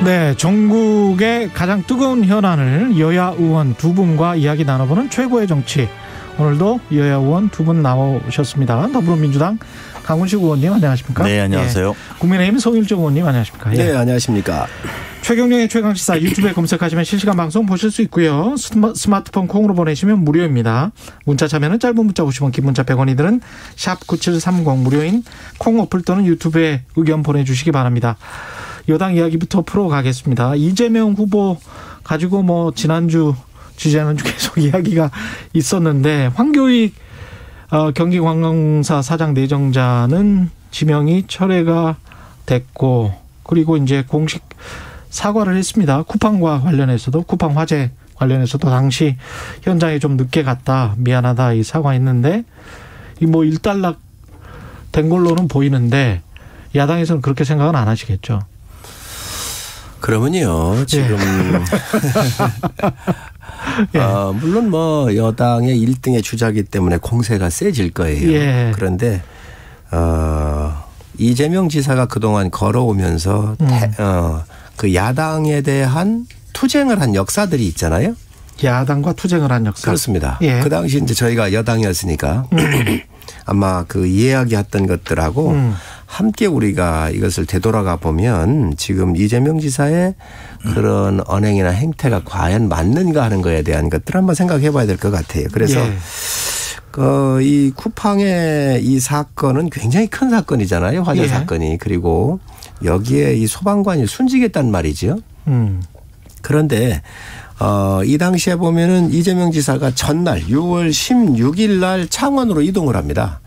네, 전국의 가장 뜨거운 현안을 여야 의원 두 분과 이야기 나눠보는 최고의 정치. 오늘도 여야 의원 두 분 나오셨습니다. 더불어민주당 강훈식 의원님 안녕하십니까? 네, 안녕하세요. 예. 국민의힘 송일정 의원님 안녕하십니까? 네, 예. 안녕하십니까? 최경영의 최강시사 유튜브에 검색하시면 실시간 방송 보실 수 있고요. 스마트폰 콩으로 보내시면 무료입니다. 문자 참여는 짧은 문자 50원, 긴 문자 100원이 드는 샵 9730 무료인 콩 어플 또는 유튜브에 의견 보내주시기 바랍니다. 여당 이야기부터 풀어가겠습니다. 이재명 후보 가지고 지난주 지지난주 계속 이야기가 있었는데 황교익 경기관광사 사장 내정자는 지명이 철회가 됐고 그리고 이제 공식 사과를 했습니다. 쿠팡과 관련해서도 쿠팡 화재 관련해서도 당시 현장에 좀 늦게 갔다 미안하다 이 사과했는데 이 일단락 된 걸로는 보이는데 야당에서는 그렇게 생각은 안 하시겠죠? 그러면요 지금 예. 물론 여당의 1등의 주자이기 때문에 공세가 세질 거예요. 예. 그런데 이재명 지사가 그동안 걸어오면서 그 야당에 대한 투쟁을 한 역사들이 있잖아요. 야당과 투쟁을 한 역사. 그렇습니다. 예. 그 당시 이제 저희가 여당이었으니까 아마 그 이야기했던 것들하고 함께 우리가 이것을 되돌아가 보면 지금 이재명 지사의 그런 언행이나 행태가 과연 맞는가 하는 거에 대한 것들을 한번 생각해 봐야 될 것 같아요. 그래서 예. 이 쿠팡의 이 사건은 굉장히 큰 사건이잖아요. 화재 예. 사건이. 그리고 여기에 이 소방관이 순직했단 말이죠. 그런데 이 당시에 보면은 이재명 지사가 전날 6월 16일 날 창원으로 이동을 합니다.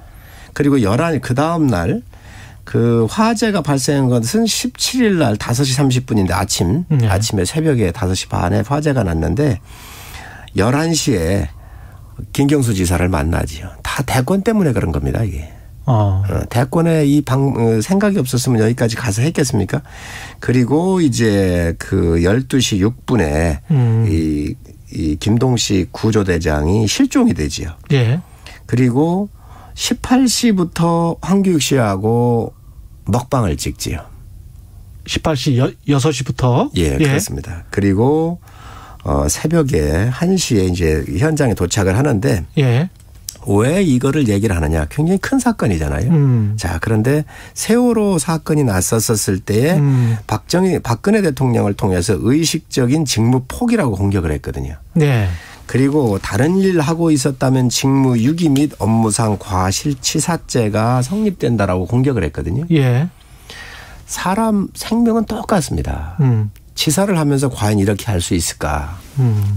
그리고 그 다음 날 그 화재가 발생한 것은 17일 날 5시 30분인데 아침에 새벽에 5시 반에 화재가 났는데 11시에 김경수 지사를 만나지요. 다 대권 때문에 그런 겁니다, 이게. 대권에 생각이 없었으면 여기까지 가서 했겠습니까? 그리고 이제 그 12시 6분에 이 김동식 구조대장이 실종이 되지요. 예. 그리고 18시부터 황교익 씨하고 먹방을 찍지요. 18시 6시부터? 예, 그렇습니다. 그리고 새벽에 1시에 이제 현장에 도착을 하는데 예. 왜 이거를 얘기를 하느냐. 굉장히 큰 사건이잖아요. 자, 그런데 세월호 사건이 났었을 때에 박근혜 대통령을 통해서 의식적인 직무 포기라고 공격을 했거든요. 네. 그리고 다른 일 하고 있었다면 직무 유기 및 업무상 과실치사죄가 성립된다라고 공격을 했거든요. 예. 사람 생명은 똑같습니다. 치사를 하면서 과연 이렇게 할 수 있을까?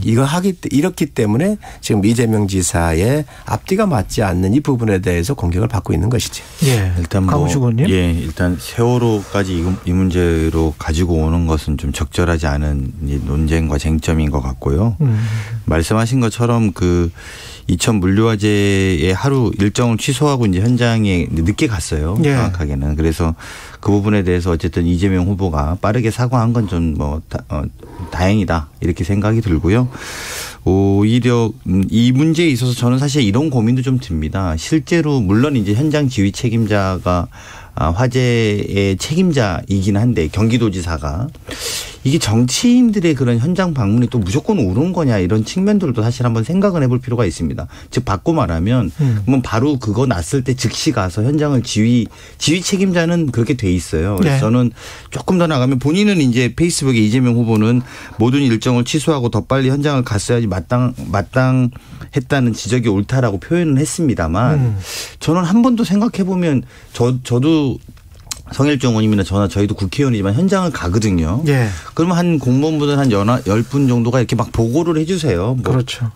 이렇기 때문에 지금 이재명 지사의 앞뒤가 맞지 않는 이 부분에 대해서 공격을 받고 있는 것이죠. 예. 일단 일단 세월호까지 이 문제로 가지고 오는 것은 좀 적절하지 않은 논쟁과 쟁점인 것 같고요. 말씀하신 것처럼 그 이천 물류화재의 하루 일정을 취소하고 이제 현장에 늦게 갔어요. 예. 정확하게는. 그래서 그 부분에 대해서 어쨌든 이재명 후보가 빠르게 사과한 건 좀 다행이다 이렇게 생각이 들고요. 오히려 이 문제에 있어서 저는 사실 이런 고민도 좀 듭니다. 실제로 물론 이제 현장 지휘 책임자가 화재의 책임자이긴 한데 경기도지사가 이게 정치인들의 그런 현장 방문이 또 무조건 옳은 거냐 이런 측면들도 사실 한번 생각을 해볼 필요가 있습니다. 즉 바꿔 말하면 그러면 바로 그거 났을 때 즉시 가서 현장을 지휘 책임자는 그렇게 돼 있어요. 그래서 네. 저는 조금 더 나가면 본인은 이제 페이스북에 이재명 후보는 모든 일정을 취소하고 더 빨리 현장을 갔어야지 마땅했다는 지적이 옳다라고 표현을 했습니다만 저는 한 번 더 생각해 보면 저도 성일정 의원님이나 저희도 국회의원이지만 현장을 가거든요. 예. 그러면 한 공무원분들 한 10분 정도가 이렇게 막 보고를 해 주세요. 그렇죠.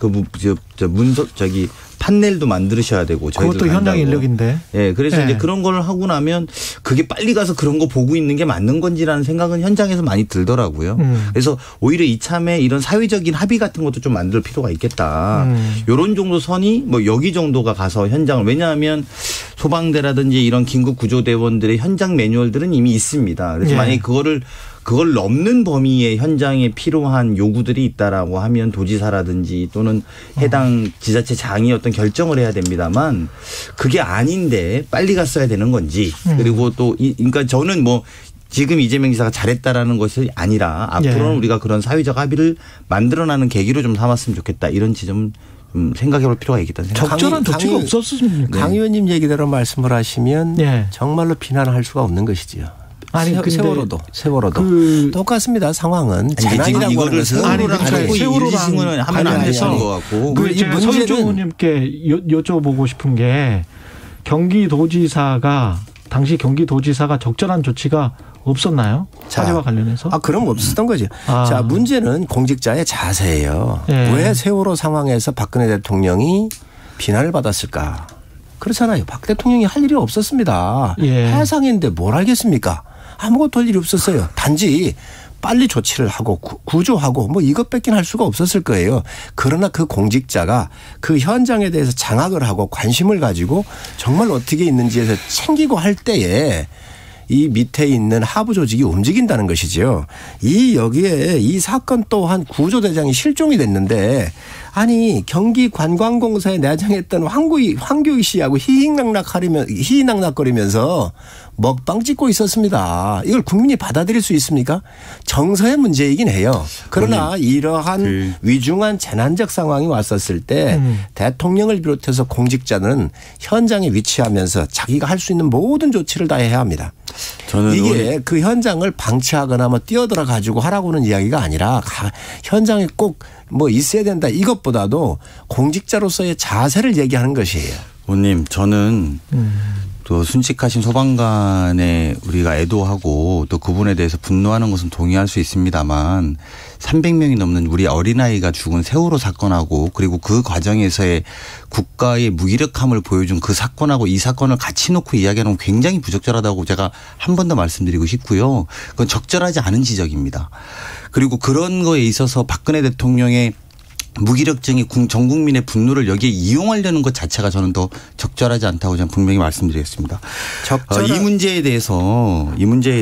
판넬도 만드셔야 되고. 그것도 현장 인력인데. 예. 그래서 예. 이제 그런 걸 하고 나면 그게 빨리 가서 그런 거 보고 있는 게 맞는 건지라는 생각은 현장에서 많이 들더라고요. 그래서 오히려 이참에 이런 사회적인 합의 같은 것도 좀 만들 필요가 있겠다. 이런 정도 선이 여기 정도가 가서 현장을 왜냐하면 소방대라든지 이런 긴급 구조대원들의 현장 매뉴얼들은 이미 있습니다. 그래서 예. 만약에 그걸 넘는 범위의 현장에 필요한 요구들이 있다라고 하면 도지사라든지 또는 해당 지자체장이 어떤 결정을 해야 됩니다만 그게 아닌데 빨리 갔어야 되는 건지 그리고 또 그러니까 저는 지금 이재명 지사가 잘했다라는 것이 아니라 앞으로는 우리가 그런 사회적 합의를 만들어나는 계기로 좀 삼았으면 좋겠다. 이런 지점 생각해볼 필요가 있겠다는 생각. 적절한 조치가 없었습니까? 강 의원님 얘기대로 말씀을 하시면 정말로 비난할 수가 없는 것이지요. 아니 세월호도 똑같습니다. 상황은 재난이라고 하는 것은 세월호랑 하면 안 되는 것 같고. 제가 서울조 의원님께 여쭤보고 싶은 게 당시 경기도지사가 적절한 조치가 없었나요? 사례와 관련해서? 그럼 없었던 거죠. 자, 문제는 공직자의 자세예요. 왜 세월호 상황에서 박근혜 대통령이 비난을 받았을까? 그렇잖아요. 박 대통령이 할 일이 없었습니다. 해상인데 뭘 알겠습니까? 아무것도 할 일이 없었어요. 단지 빨리 조치를 하고 구조하고 뭐 이것밖에 할 수가 없었을 거예요. 그러나 그 공직자가 그 현장에 대해서 장악을 하고 관심을 가지고 정말 어떻게 있는지에서 챙기고 할 때에 이 밑에 있는 하부 조직이 움직인다는 것이죠. 여기에 이 사건 또한 구조대장이 실종이 됐는데 아니 경기관광공사에 내장했던 황교익 씨하고 희희낙낙거리면서 먹방 찍고 있었습니다. 이걸 국민이 받아들일 수 있습니까? 정서의 문제이긴 해요. 그러나 이러한 위중한 재난적 상황이 왔었을 때 대통령을 비롯해서 공직자는 현장에 위치하면서 자기가 할 수 있는 모든 조치를 다 해야 합니다. 이게 그 현장을 방치하거나 뭐 뛰어들어 가지고 하라고는 이야기가 아니라 현장에 꼭 뭐 있어야 된다 이것보다도 공직자로서의 자세를 얘기하는 것이에요. 의원님 저는 또 순직하신 소방관에 우리가 애도하고 또 그분에 대해서 분노하는 것은 동의할 수 있습니다만 300명이 넘는 우리 어린아이가 죽은 세월호 사건하고 그리고 그 과정에서의 국가의 무기력함을 보여준 그 사건하고 이 사건을 같이 놓고 이야기하는 건 굉장히 부적절하다고 제가 한 번 더 말씀드리고 싶고요. 그건 적절하지 않은 지적입니다. 그리고 그런 거에 있어서 박근혜 대통령의 무기력증이 전 국민의 분노를 여기에 이용하려는 것 자체가 저는 더 적절하지 않다고 저는 분명히 말씀드리겠습니다. 이 문제에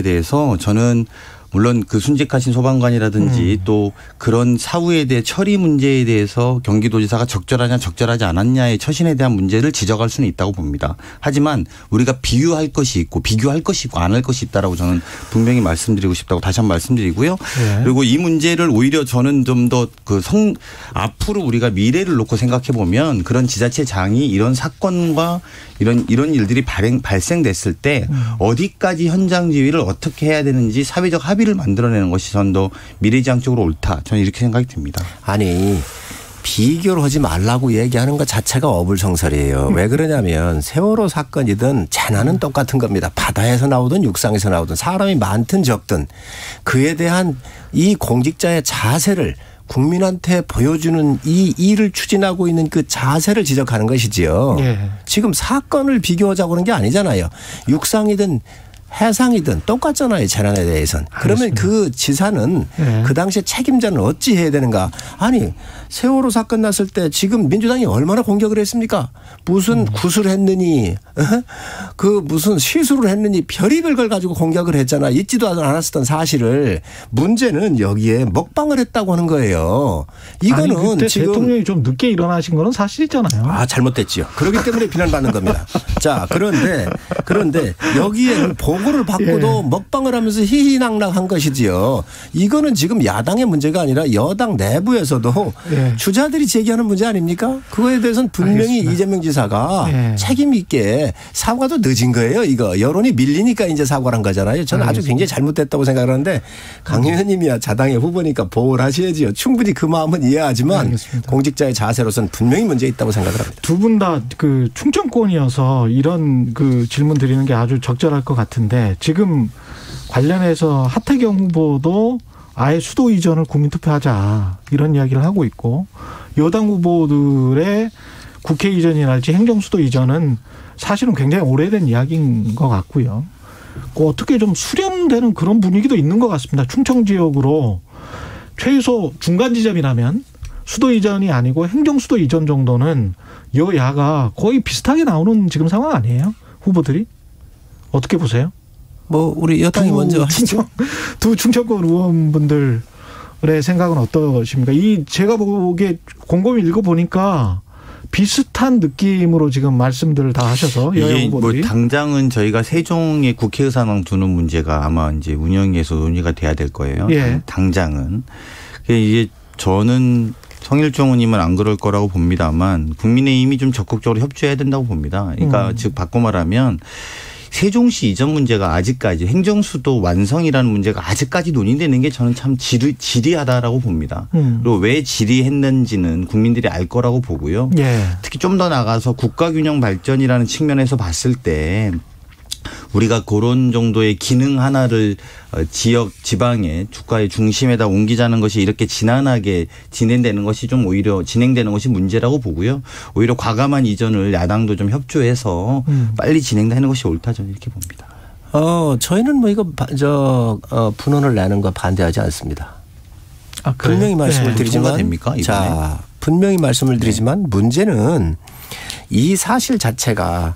대해서 저는 물론 그 순직하신 소방관이라든지 또 그런 사후에 대해 처리 문제에 대해서 경기도지사가 적절하냐 적절하지 않았냐의 처신에 대한 문제를 지적할 수는 있다고 봅니다. 하지만 우리가 비교할 것이 있고 안 할 것이 있다라고 저는 분명히 말씀드리고 싶다고 다시 한번 말씀드리고요. 그리고 이 문제를 오히려 저는 좀 더 앞으로 우리가 미래를 놓고 생각해 보면 그런 지자체장이 이런 사건과 이런 일들이 발생됐을 때 어디까지 현장 지휘를 어떻게 해야 되는지 사회적 합의를 만들어내는 것이 전 더 미래지향적으로 옳다. 저는 이렇게 생각이 듭니다. 아니 비교를 하지 말라고 얘기하는 것 자체가 어불성설이에요. 왜 그러냐면 세월호 사건이든 재난은 똑같은 겁니다. 바다에서 나오든 육상에서 나오든 사람이 많든 적든 그에 대한 이 공직자의 자세를 국민한테 보여주는 이 일을 추진하고 있는 그 자세를 지적하는 것이지요. 지금 사건을 비교하자고 하는 게 아니잖아요. 육상이든 해상이든 똑같잖아요. 재난에 대해서는. 그러면 그 지사는 그 당시에 책임자는 어찌 해야 되는가. 아니 세월호 사건 났을 때 지금 민주당이 얼마나 공격을 했습니까. 무슨 구슬을 했느니 그 무슨 시술을 했느니 별의별 걸 가지고 공격을 했잖아. 있지도 않았었던 사실을. 문제는 여기에 먹방을 했다고 하는 거예요. 이거는 아니, 그때 지금 대통령이 좀 늦게 일어나신 거는 사실이잖아요. 잘못됐지요. 그렇기 때문에 비난받는 겁니다. 자 그런데 여기에 보고를 받고도 먹방을 하면서 희희낙낙한 것이지요. 이거는 지금 야당의 문제가 아니라 여당 내부에서도 주자들이 제기하는 문제 아닙니까? 그거에 대해서는 분명히 알겠습니다. 이재명 지사가 책임 있게 사과도 늦은 거예요. 이거 여론이 밀리니까 이제 사과를 한 거잖아요. 저는 아주 굉장히 잘못됐다고 생각하는데 강 의원님이야 자당의 후보니까 보호를 하셔야지요. 충분히 그 마음은 이해하지만 알겠습니다. 공직자의 자세로서는 분명히 문제 있다고 생각을 합니다. 두 분 다 그 충청권이어서 이런 그 질문 드리는 게 아주 적절할 것 같은데 지금 관련해서 하태경 후보도 아예 수도 이전을 국민투표하자 이런 이야기를 하고 있고 여당 후보들의 국회 이전이랄지 행정수도 이전은 사실은 굉장히 오래된 이야기인 것 같고요. 어떻게 좀 수렴되는 그런 분위기도 있는 것 같습니다. 충청 지역으로 최소 중간 지점이라면 수도 이전이 아니고 행정수도 이전 정도는 여야가 거의 비슷하게 나오는 지금 상황 아니에요? 후보들이? 어떻게 보세요? 우리 여당이 먼저 하시죠. 두 충청권 의원분들의 생각은 어떠십니까? 제가 보기에 곰곰이 읽어보니까 비슷한 느낌으로 지금 말씀들을 다 하셔서 이게 뭐 당장은 저희가 세종의 국회의사당 두는 문제가 아마 이제 운영위에서 논의가 돼야 될 거예요. 예. 당장은 이게 저는 성일종 의원님은 안 그럴 거라고 봅니다만 국민의힘이 좀 적극적으로 협조해야 된다고 봅니다. 그러니까 즉 바꿔 말하면 세종시 이전 문제가 아직까지 행정수도 완성이라는 문제가 아직까지 논의되는 게 저는 참 지리하다라고 봅니다. 그리고 왜 지리했는지는 국민들이 알 거라고 보고요. 예. 특히 좀 더 나가서 국가균형 발전이라는 측면에서 봤을 때 우리가 그런 정도의 기능 하나를 지역 지방의 주가의 중심에다 옮기자는 것이 이렇게 지난하게 진행되는 것이 좀 오히려 진행되는 것이 문제라고 보고요. 오히려 과감한 이전을 야당도 좀 협조해서 빨리 진행되는 것이 옳다 저는 이렇게 봅니다. 저희는 뭐 이거 분원을 내는 거 반대하지 않습니다. 아, 분명히 말씀을 드리지만 됩니까, 이번에? 자 분명히 말씀을 드리지만 문제는 이 사실 자체가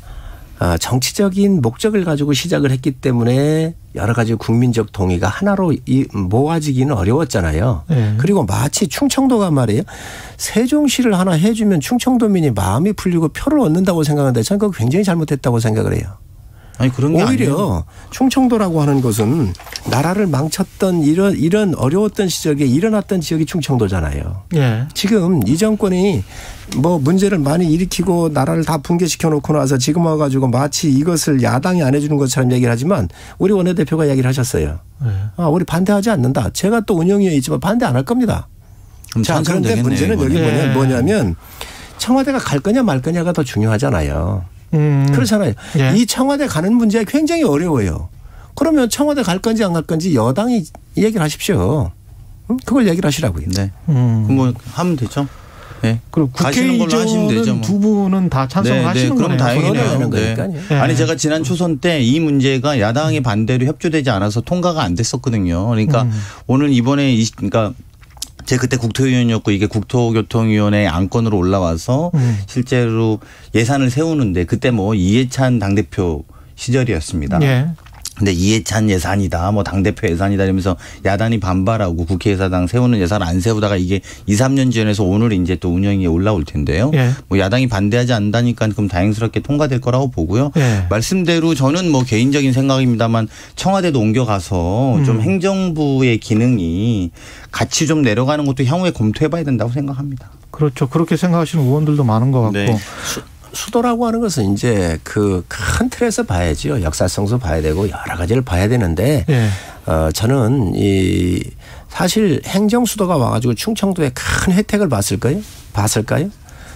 정치적인 목적을 가지고 시작을 했기 때문에 여러 가지 국민적 동의가 하나로 모아지기는 어려웠잖아요. 네. 그리고 마치 충청도가 말이에요. 세종시를 하나 해주면 충청도민이 마음이 풀리고 표를 얻는다고 생각하는데 저는 그거 굉장히 잘못했다고 생각을 해요. 아니 그런 게 오히려 아니에요. 충청도라고 하는 것은 나라를 망쳤던 이런 어려웠던 시절에 일어났던 지역이 충청도잖아요. 예. 지금 이 정권이 뭐 문제를 많이 일으키고 나라를 다 붕괴시켜 놓고 나서 지금 와가지고 마치 이것을 야당이 안 해주는 것처럼 얘기를 하지만 우리 원내대표가 얘기를 하셨어요. 예. 우리 반대하지 않는다. 제가 또 운영위에 있지만 반대 안 할 겁니다. 자, 그런데 문제는 여기 뭐냐면 청와대가 갈 거냐 말 거냐가 더 중요하잖아요. 그렇잖아요. 예. 이 청와대 가는 문제가 굉장히 어려워요. 그러면 청와대 갈 건지 안 갈 건지 여당이 얘기를 하십시오. 그걸 얘기를 하시라고요. 네. 뭐 하면 되죠. 네. 그리고 국회 이전은 두 분은 다 찬성하시는 그럼 거네요. 다행이네요. 네. 아니 제가 지난 초선 때 이 문제가 야당의 반대로 협조되지 않아서 통과가 안 됐었거든요. 그러니까 오늘 이번에 그러니까 제가 그때 국토위원이었고 이게 국토교통위원회 안건으로 올라와서 실제로 예산을 세우는데 그때 뭐 이해찬 당대표 시절이었습니다. 예. 근데 이해찬 예산이다 뭐 당대표 예산이다 이러면서 야당이 반발하고 국회의사당 세우는 예산을 안 세우다가 이게 2, 3년 전에서 오늘 이제 또 운영위에 올라올 텐데요. 예. 뭐 야당이 반대하지 않다니까 그럼 다행스럽게 통과될 거라고 보고요. 예. 말씀대로 저는 뭐 개인적인 생각입니다만 청와대도 옮겨가서 좀 행정부의 기능이 같이 좀 내려가는 것도 향후에 검토해봐야 된다고 생각합니다. 그렇죠. 그렇게 생각하시는 의원들도 많은 것 같고. 네. 수도라고 하는 것은 이제 그 큰 틀에서 봐야지요. 역사성도 봐야 되고 여러 가지를 봐야 되는데 네. 저는 사실 행정수도가 와가지고 충청도에 큰 혜택을 봤을까요?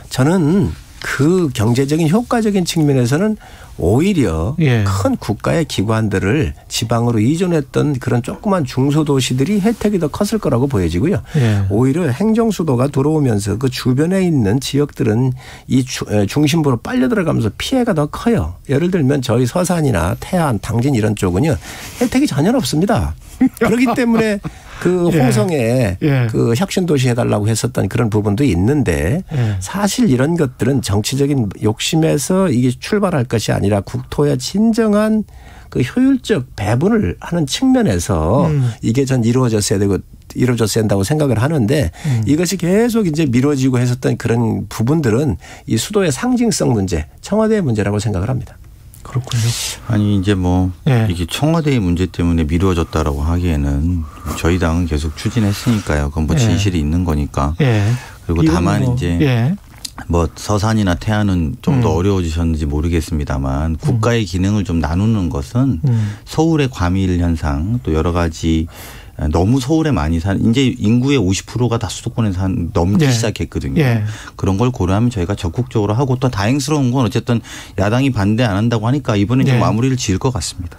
저는 그 경제적인 효과적인 측면에서는 오히려 예. 큰 국가의 기관들을 지방으로 이전했던 그런 조그만 중소도시들이 혜택이 더 컸을 거라고 보여지고요. 예. 오히려 행정수도가 들어오면서 그 주변에 있는 지역들은 이 중심부로 빨려 들어가면서 피해가 더 커요. 예를 들면 저희 서산이나 태안, 당진 이런 쪽은요. 혜택이 전혀 없습니다. 그렇기 때문에 그 홍성에 예. 그 혁신도시 해달라고 했었던 그런 부분도 있는데 예. 사실 이런 것들은 정치적인 욕심에서 이게 출발할 것이 아니라 국토의 진정한 그 효율적 배분을 하는 측면에서 이게 전 이루어졌어야 된다고 생각을 하는데 이것이 계속 이제 미뤄지고 했었던 그런 부분들은 이 수도의 상징성 문제, 청와대의 문제라고 생각을 합니다. 그렇군요. 아니 이제 뭐 이게 청와대의 문제 때문에 미루어졌다라고 하기에는 저희 당은 계속 추진했으니까요. 그건 뭐 진실이 있는 거니까. 그리고 다만 뭐 이제 뭐 서산이나 태안은 좀 더 어려워지셨는지 모르겠습니다만 국가의 기능을 좀 나누는 것은 서울의 과밀 현상 또 여러 가지 너무 서울에 많이 이제 인구의 50%가 다 수도권에 넘기 시작했거든요. 그런 걸 고려하면 저희가 적극적으로 하고 또 다행스러운 건 어쨌든 야당이 반대 안 한다고 하니까 이번에 좀 마무리를 지을 것 같습니다.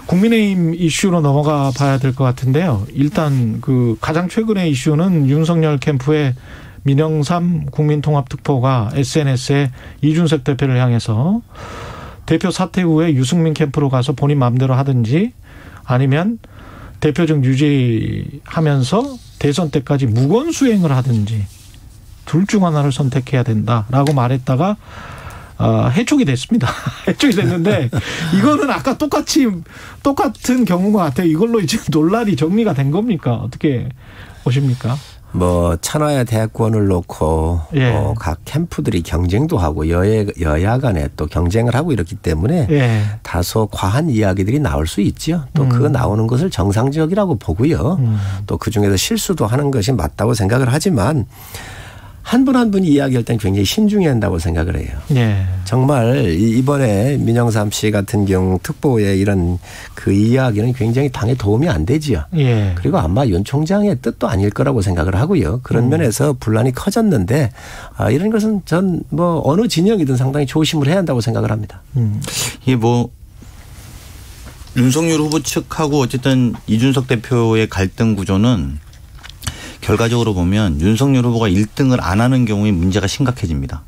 국민의힘 이슈로 넘어가 봐야 될 것 같은데요. 일단 그 가장 최근의 이슈는 윤석열 캠프의 민영삼 국민통합특보가 SNS에 이준석 대표를 향해서 대표 사퇴 후에 유승민 캠프로 가서 본인 마음대로 하든지 아니면 대표직 유지하면서 대선 때까지 무건 수행을 하든지 둘 중 하나를 선택해야 된다라고 말했다가 해촉이 됐습니다. 해촉이 됐는데 이거는 아까 똑같은 경우인 것 같아요. 이걸로 이제 논란이 정리가 된 겁니까? 어떻게 보십니까? 뭐 천하의 대권을 놓고 예. 각 캠프들이 경쟁도 하고 여야 간에 또 경쟁을 하고 이렇기 때문에 예. 다소 과한 이야기들이 나올 수 있죠. 또 그 나오는 것을 정상적이라고 보고요. 또 그중에서 실수도 하는 것이 맞다고 생각을 하지만 한 분 한 분이 이야기할 때는 굉장히 신중해야 한다고 생각을 해요. 예. 정말 이번에 민영삼 씨 같은 경우 특보의 이런 그 이야기는 굉장히 당에 도움이 안 되지요. 예. 그리고 아마 윤 총장의 뜻도 아닐 거라고 생각을 하고요. 그런 면에서 분란이 커졌는데 이런 것은 전 뭐 어느 진영이든 상당히 조심을 해야 한다고 생각을 합니다. 이게 뭐 윤석열 후보 측하고 어쨌든 이준석 대표의 갈등 구조는 결과적으로 보면 윤석열 후보가 1등을 안 하는 경우에 문제가 심각해집니다.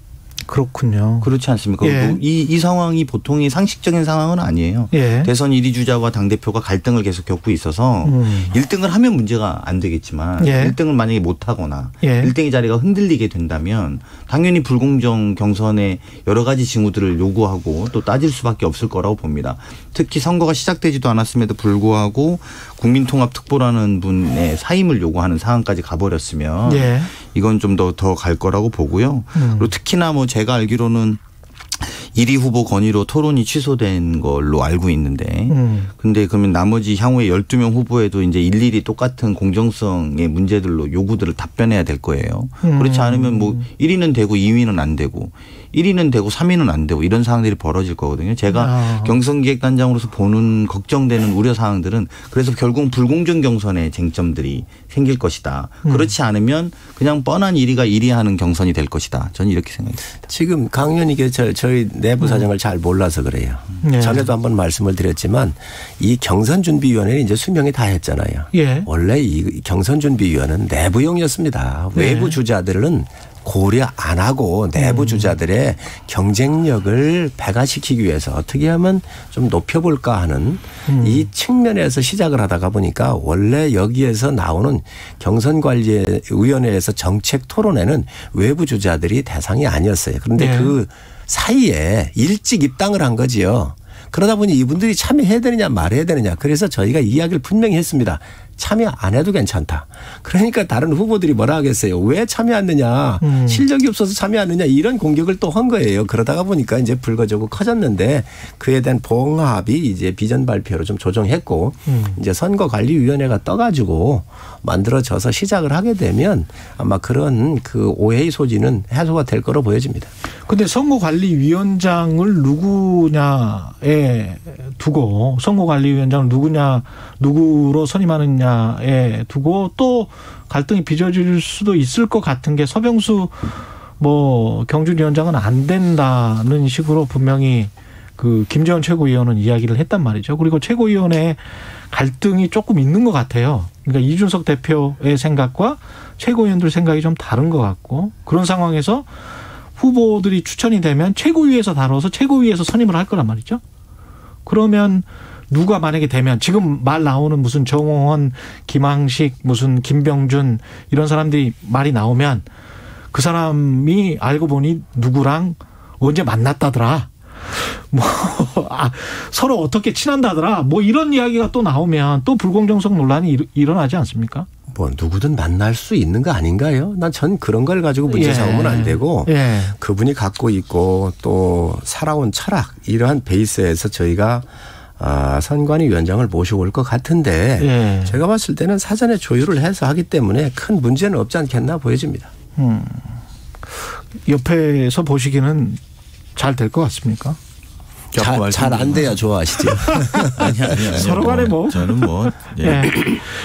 그렇군요. 그렇지 않습니까? 예. 이 상황이 보통이 상식적인 상황은 아니에요. 예. 대선 1위 주자와 당대표가 갈등을 계속 겪고 있어서 1등을 하면 문제가 안 되겠지만 예. 1등을 만약에 못하거나 예. 1등의 자리가 흔들리게 된다면 당연히 불공정 경선에 여러 가지 징후들을 요구하고 또 따질 수밖에 없을 거라고 봅니다. 특히 선거가 시작되지도 않았음에도 불구하고 국민통합특보라는 분의 사임을 요구하는 상황까지 가버렸으면 예. 이건 좀 더 갈 거라고 보고요. 그리고 특히나 뭐 제가 알기로는 1위 후보 건의로 토론이 취소된 걸로 알고 있는데 근데 그러면 나머지 향후에 12명 후보에도 이제 일일이 똑같은 공정성의 문제들로 요구들을 답변해야 될 거예요. 그렇지 않으면 뭐 1위는 되고 2위는 안 되고 1위는 되고 3위는 안 되고 이런 상황들이 벌어질 거거든요. 제가 경선기획단장으로서 보는 걱정되는 우려 사항들은 그래서 결국 불공정 경선의 쟁점들이 생길 것이다. 그렇지 않으면 그냥 뻔한 1위가 1위 하는 경선이 될 것이다. 저는 이렇게 생각합니다. 지금 강 의원님께 저희 내부 사정을 잘 몰라서 그래요. 네. 전에도 한번 말씀을 드렸지만 이 경선준비위원회는 이제 수명이 다 했잖아요. 예. 원래 이 경선준비위원회는 내부용이었습니다. 네. 외부 주자들은 고려 안 하고 내부 주자들의 경쟁력을 배가시키기 위해서 어떻게 하면 좀 높여볼까 하는 이 측면에서 시작을 하다가 보니까 원래 여기에서 나오는 경선관리위원회에서 정책 토론회는 외부 주자들이 대상이 아니었어요. 그런데 네. 그 사이에 일찍 입당을 한 거지요. 그러다 보니 이분들이 참여해야 되느냐 말해야 되느냐. 그래서 저희가 이야기를 분명히 했습니다. 참여 안 해도 괜찮다. 그러니까 다른 후보들이 뭐라 하겠어요. 왜 참여하느냐. 실력이 없어서 참여하느냐. 이런 공격을 또 한 거예요. 그러다가 보니까 이제 불거지고 커졌는데 그에 대한 봉합이 이제 비전 발표로 좀 조정했고 이제 선거관리위원회가 떠가지고 만들어져서 시작을 하게 되면 아마 그런 그 오해의 소지는 해소가 될 거로 보여집니다. 근데 선거관리위원장을 누구냐에 두고 선거관리위원장을 누구로 선임하느냐에 두고 또 갈등이 빚어질 수도 있을 것 같은 게 서병수 뭐 경준위원장은 안 된다는 식으로 분명히 그 김재원 최고위원은 이야기를 했단 말이죠. 그리고 최고위원회 갈등이 조금 있는 것 같아요. 그러니까 이준석 대표의 생각과 최고위원들 생각이 좀 다른 것 같고 그런 상황에서 후보들이 추천이 되면 최고위에서 다뤄서 최고위에서 선임을 할 거란 말이죠. 그러면 누가 만약에 되면 지금 말 나오는 무슨 정홍원, 김항식, 무슨 김병준 이런 사람들이 말이 나오면 그 사람이 알고 보니 누구랑 언제 만났다더라. 뭐 서로 어떻게 친한다더라. 뭐 이런 이야기가 또 나오면 또 불공정성 논란이 일어나지 않습니까? 뭐 누구든 만날 수 있는 거 아닌가요? 난 전 그런 걸 가지고 문제 삼으면 안 되고 그분이 갖고 있고 또 살아온 철학 이러한 베이스에서 저희가 선관위원장을 모시고 올 것 같은데 제가 봤을 때는 사전에 조율을 해서 하기 때문에 큰 문제는 없지 않겠나 보여집니다. 옆에서 보시기는 잘 될 것 같습니까? 잘 안 돼야 좋아하시죠. 아니. 서로 간에 뭐. 저는 뭐. 예.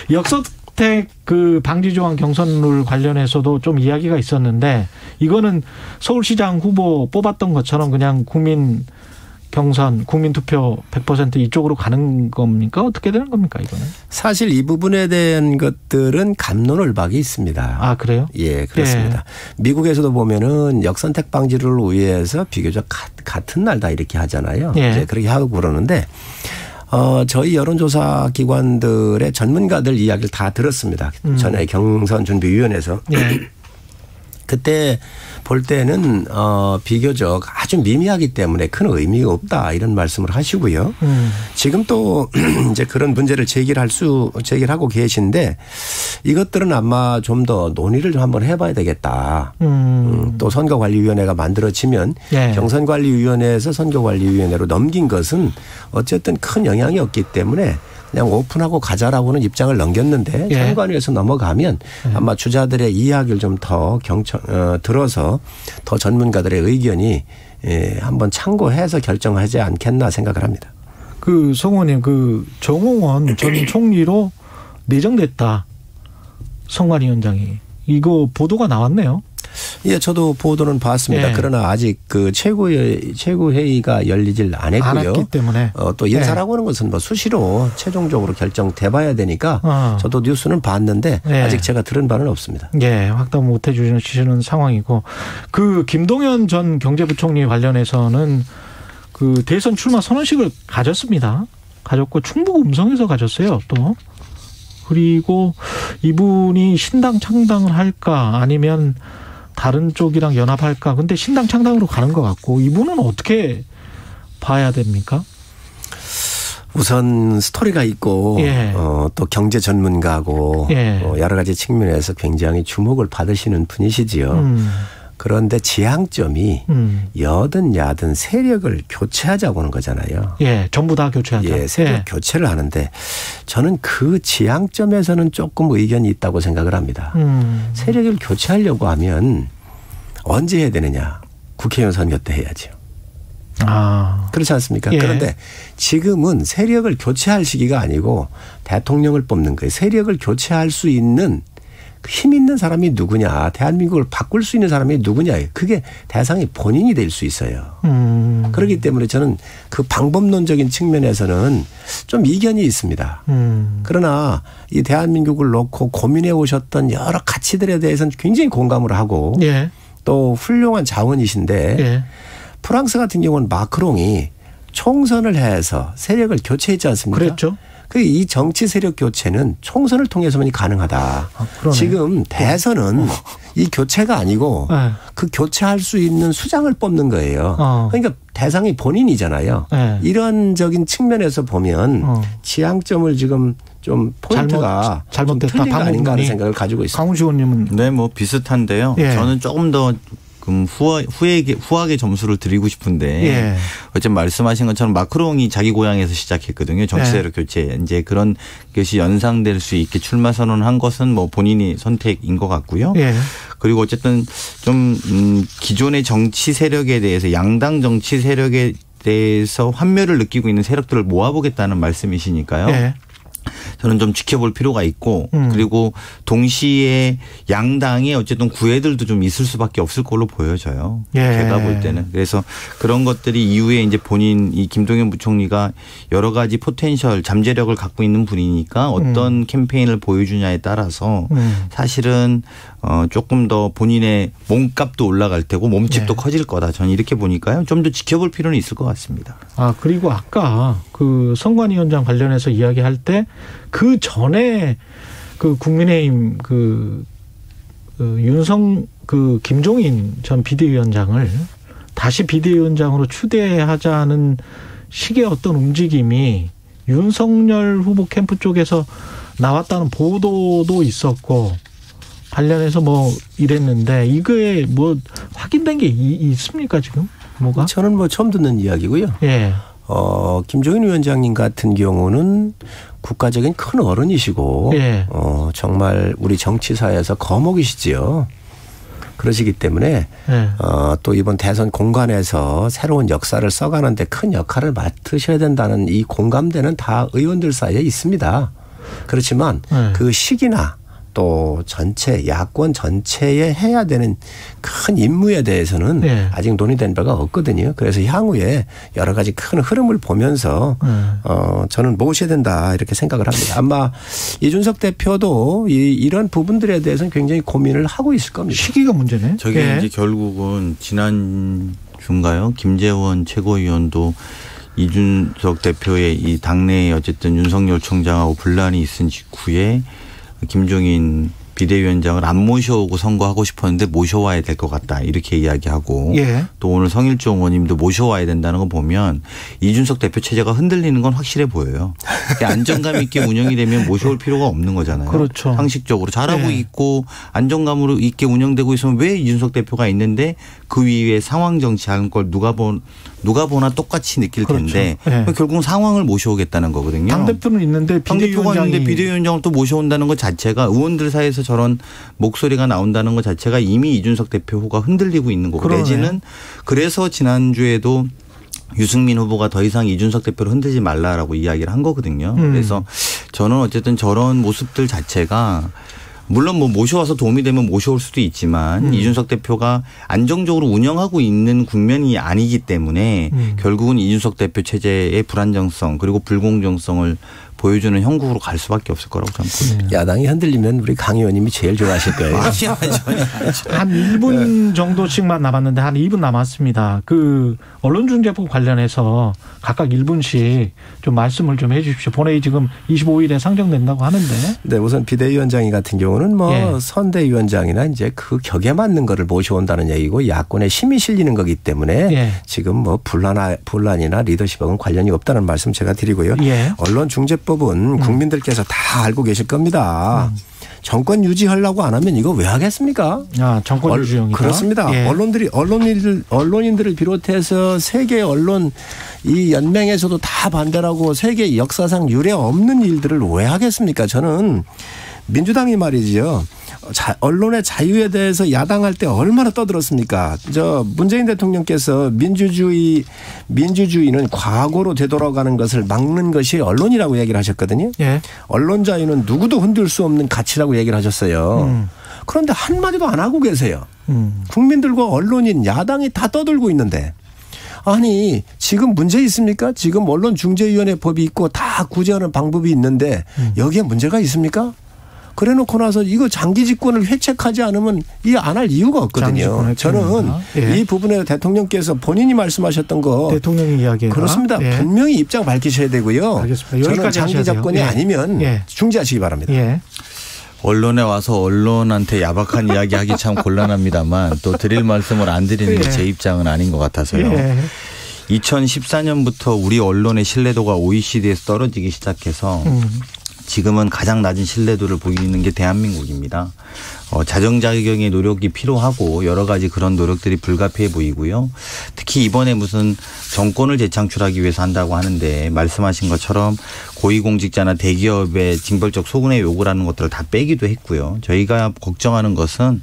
역선택 그 방지 조항 경선룰 관련해서도 좀 이야기가 있었는데 이거는 서울시장 후보 뽑았던 것처럼 그냥 국민 경선, 국민투표 100% 이쪽으로 가는 겁니까? 어떻게 되는 겁니까, 이거는? 사실 이 부분에 대한 것들은 갑론을박이 있습니다. 아, 그래요? 예, 그렇습니다. 미국에서도 보면은 역선택 방지를 위해서 비교적 같은 날 다 이렇게 하잖아요. 이제 그렇게 하고 그러는데 저희 여론조사 기관들의 전문가들 이야기를 다 들었습니다. 전에 경선준비위원회에서. 그때 볼 때는 비교적 아주 미미하기 때문에 큰 의미가 없다 이런 말씀을 하시고요. 지금 또 이제 그런 문제를 제기하고 계신데 이것들은 아마 좀 더 논의를 좀 한번 해봐야 되겠다. 또 선거관리위원회가 만들어지면 예. 경선관리위원회에서 선거관리위원회로 넘긴 것은 어쨌든 큰 영향이 없기 때문에 그냥 오픈하고 가자라고는 입장을 넘겼는데 예. 선관위에서 넘어가면 아마 주자들의 이야기를 좀 더 들어서 더 전문가들의 의견이 한번 참고해서 결정하지 않겠나 생각을 합니다. 그 송 의원님, 그 정홍원 전 총리로 내정됐다. 선관위원장이. 이거 보도가 나왔네요. 예, 저도 보도는 봤습니다. 예. 그러나 아직 그 최고회의가 열리질 않았고요. 않았기 때문에. 또 인사라고 하는 것은 뭐 수시로 최종적으로 결정돼 봐야 되니까 저도 뉴스는 봤는데 예. 아직 제가 들은 바는 없습니다. 예, 확답 못 해 주시는 상황이고. 그 김동연 전 경제부총리 관련해서는 그 대선 출마 선언식을 가졌습니다. 가졌고 충북 음성에서 가졌어요, 또. 그리고 이분이 신당 창당을 할까 아니면 다른 쪽이랑 연합할까. 근데 신당 창당으로 가는 것 같고 이분은 어떻게 봐야 됩니까? 우선 스토리가 있고 예. 또 경제 전문가고 예. 여러 가지 측면에서 굉장히 주목을 받으시는 분이시지요. 그런데 지향점이 여든 야든 세력을 교체하자고 하는 거잖아요. 예, 전부 다 교체하자. 예, 세력 예. 교체를 하는데 저는 그 지향점에서는 조금 의견이 있다고 생각을 합니다. 세력을 교체하려고 하면 언제 해야 되느냐? 국회의원 선거 때 해야죠. 아, 그렇지 않습니까? 예. 그런데 지금은 세력을 교체할 시기가 아니고 대통령을 뽑는 거예요. 세력을 교체할 수 있는 힘 있는 사람이 누구냐, 대한민국을 바꿀 수 있는 사람이 누구냐, 그게 대상이 본인이 될 수 있어요. 그렇기 때문에 저는 그 방법론적인 측면에서는 좀 이견이 있습니다. 그러나 이 대한민국을 놓고 고민해 오셨던 여러 가치들에 대해서는 굉장히 공감을 하고 예. 또 훌륭한 자원이신데 예. 프랑스 같은 경우는 마크롱이 총선을 해서 세력을 교체했지 않습니까? 그랬죠. 이 정치 세력 교체는 총선을 통해서만이 가능하다. 아, 지금 대선은 이 교체가 아니고 네. 그 교체할 수 있는 수장을 뽑는 거예요. 그러니까 대상이 본인이잖아요. 네. 이런적인 측면에서 보면 지향점을 지금 좀 포인트가 잘못됐다. 틀린 거 아닌가 하는 생각을 가지고 있습니다. 강훈식 의원님은. 네, 뭐 비슷한데요. 예. 저는 조금 더 후하게 점수를 드리고 싶은데 예. 어쨌든 말씀하신 것처럼 마크롱이 자기 고향에서 시작했거든요. 정치세력 교체. 이제 그런 것이 연상될 수 있게 출마 선언한 것은 뭐 본인이 선택인 것 같고요. 예. 그리고 어쨌든 좀 기존의 정치 세력에 대해서 양당 정치 세력에 대해서 환멸을 느끼고 있는 세력들을 모아보겠다는 말씀이시니까요. 예. 저는 좀 지켜볼 필요가 있고 그리고 동시에 양당에 어쨌든 구애들도 좀 있을 수밖에 없을 걸로 보여져요. 예. 제가 볼 때는. 그래서 그런 것들이 이후에 이제 본인 이 김동연 부총리가 여러 가지 포텐셜 잠재력을 갖고 있는 분이니까 어떤 캠페인을 보여주냐에 따라서 사실은 조금 더 본인의 몸값도 올라갈 테고 몸집도 커질 거다. 저는 이렇게 보니까요. 좀 더 지켜볼 필요는 있을 것 같습니다. 아, 그리고 아까 그 선관위원장 관련해서 이야기할 때 그 전에 그 국민의힘 김종인 전 비대위원장을 다시 비대위원장으로 추대하자는 식의 어떤 움직임이 윤석열 후보 캠프 쪽에서 나왔다는 보도도 있었고 관련해서 뭐 이랬는데 이거에 뭐 확인된 게 있습니까 지금? 뭐가? 저는 뭐 처음 듣는 이야기고요. 예. 김종인 위원장님 같은 경우는 국가적인 큰 어른이시고 예. 정말 우리 정치사에서 거목이시지요. 그러시기 때문에 예. 또 이번 대선 공간에서 새로운 역사를 써가는데 큰 역할을 맡으셔야 된다는 이 공감대는 다 의원들 사이에 있습니다. 그렇지만 그 시기나 또 전체 야권 전체에 해야 되는 큰 임무에 대해서는 아직 논의된 바가 없거든요. 그래서 향후에 여러 가지 큰 흐름을 보면서 저는 모셔야 된다 이렇게 생각을 합니다. 아마 이준석 대표도 이런 부분들에 대해서는 굉장히 고민을 하고 있을 겁니다. 시기가 문제네. 저게 이제 결국은 지난 주인가요? 김재원 최고위원도 이준석 대표의 이 당내에 어쨌든 윤석열 총장하고 분란이 있은 직후에 김종인 비대위원장을 안 모셔오고 선거하고 싶었는데 모셔와야 될 것 같다 이렇게 이야기하고 예. 또 오늘 성일종 의원님도 모셔와야 된다는 거 보면 이준석 대표 체제가 흔들리는 건 확실해 보여요. 안정감 있게 운영이 되면 모셔올 필요가 없는 거잖아요. 그렇죠. 상식적으로 잘하고 있고 안정감으로 있게 운영되고 있으면 왜 이준석 대표가 있는데 그 위에 상황 정치하는 걸 누가 보나 똑같이 느낄 텐데 그렇죠. 네. 결국은 상황을 모셔오겠다는 거거든요. 당대표는 있는데 당대표가 있는데 비대위원장을 또 모셔온다는 것 자체가 의원들 사이에서 저런 목소리가 나온다는 것 자체가 이미 이준석 대표가 흔들리고 있는 거고 내지는 그래서 지난주에도 유승민 후보가 더 이상 이준석 대표를 흔들지 말라라고 이야기를 한 거거든요. 그래서 저는 어쨌든 저런 모습들 자체가 물론 뭐 모셔와서 도움이 되면 모셔올 수도 있지만 이준석 대표가 안정적으로 운영하고 있는 국면이 아니기 때문에 결국은 이준석 대표 체제의 불안정성 그리고 불공정성을 보여주는 형국으로 갈 수밖에 없을 거라고 저는 봅니다. 야당이 흔들리면 우리 강 의원님이 제일 좋아하실 거예요. 한 1분 정도씩만 남았는데 한 2분 남았습니다. 그 언론중재법 관련해서 각각 1분씩 좀 말씀을 좀 해 주십시오. 본회의 지금 25일에 상정된다고 하는데. 네, 우선 비대위원장이 같은 경우는 뭐 선대위원장이나 이제 그 격에 맞는 거를 모셔온다는 얘기고 야권에 힘이 실리는 거기 때문에 지금 뭐 분란이나 리더십하고는 관련이 없다는 말씀 제가 드리고요. 언론중재법 은 국민들께서 다 알고 계실 겁니다. 정권 유지하려고 안 하면 이거 왜 하겠습니까? 정권 유지용이다. 그렇습니다. 언론인들을 비롯해서 세계 언론 이 연맹에서도 다 반대라고 세계 역사상 유례 없는 일들을 왜 하겠습니까? 저는 민주당이 말이죠. 언론의 자유에 대해서 야당할 때 얼마나 떠들었습니까? 문재인 대통령께서 민주주의는 과거로 되돌아가는 것을 막는 것이 언론이라고 얘기를 하셨거든요. 언론 자유는 누구도 흔들 수 없는 가치라고 얘기를 하셨어요. 그런데 한마디도 안 하고 계세요. 국민들과 언론인 야당이 다 떠들고 있는데. 아니 지금 문제 있습니까? 지금 언론중재위원회 법이 있고 다 구제하는 방법이 있는데 여기에 문제가 있습니까? 그래 놓고 나서 이거 장기 집권을 회책하지 않으면 이 안 할 이유가 없거든요. 저는 이 부분에 대통령께서 본인이 말씀하셨던 거. 대통령의 이야기가. 그렇습니다. 분명히 입장 밝히셔야 되고요. 알겠습니다. 저는 장기 집권이 아니면 중지하시기 바랍니다. 언론에 와서 언론한테 야박한 이야기하기 참 곤란합니다만 또 드릴 말씀을 안 드리는 게 제 입장은 아닌 것 같아서요. 2014년부터 우리 언론의 신뢰도가 OECD에서 떨어지기 시작해서 지금은 가장 낮은 신뢰도를 보이는 게 대한민국입니다. 자정자경의 노력이 필요하고 여러 가지 그런 노력들이 불가피해 보이고요. 특히 이번에 무슨 정권을 재창출하기 위해서 한다고 하는데 말씀하신 것처럼 고위공직자나 대기업의 징벌적 소근의 요구라는 것들을 다 빼기도 했고요. 저희가 걱정하는 것은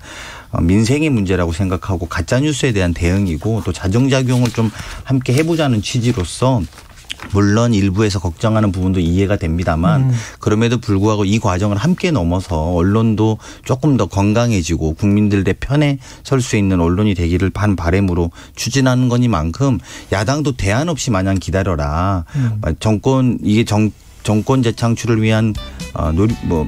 민생의 문제라고 생각하고 가짜뉴스에 대한 대응이고 또 자정작용을 좀 함께 해보자는 취지로서 물론 일부에서 걱정하는 부분도 이해가 됩니다만 그럼에도 불구하고 이 과정을 함께 넘어서 언론도 조금 더 건강해지고 국민들의 편에 설 수 있는 언론이 되기를 한 바람으로 추진하는 거니만큼 야당도 대안 없이 마냥 기다려라. 정권 재창출을 위한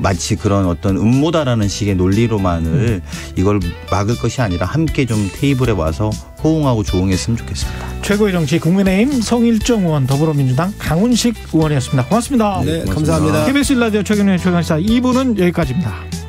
마치 그런 어떤 음모다라는 식의 논리로만을 이걸 막을 것이 아니라 함께 좀 테이블에 와서 호응하고 조응했으면 좋겠습니다. 최고의 정치 국민의힘 성일종 의원, 더불어민주당 강훈식 의원이었습니다. 고맙습니다. 네, 감사합니다. KBS 1라디오 최경영의 최강시사 2부는 여기까지입니다.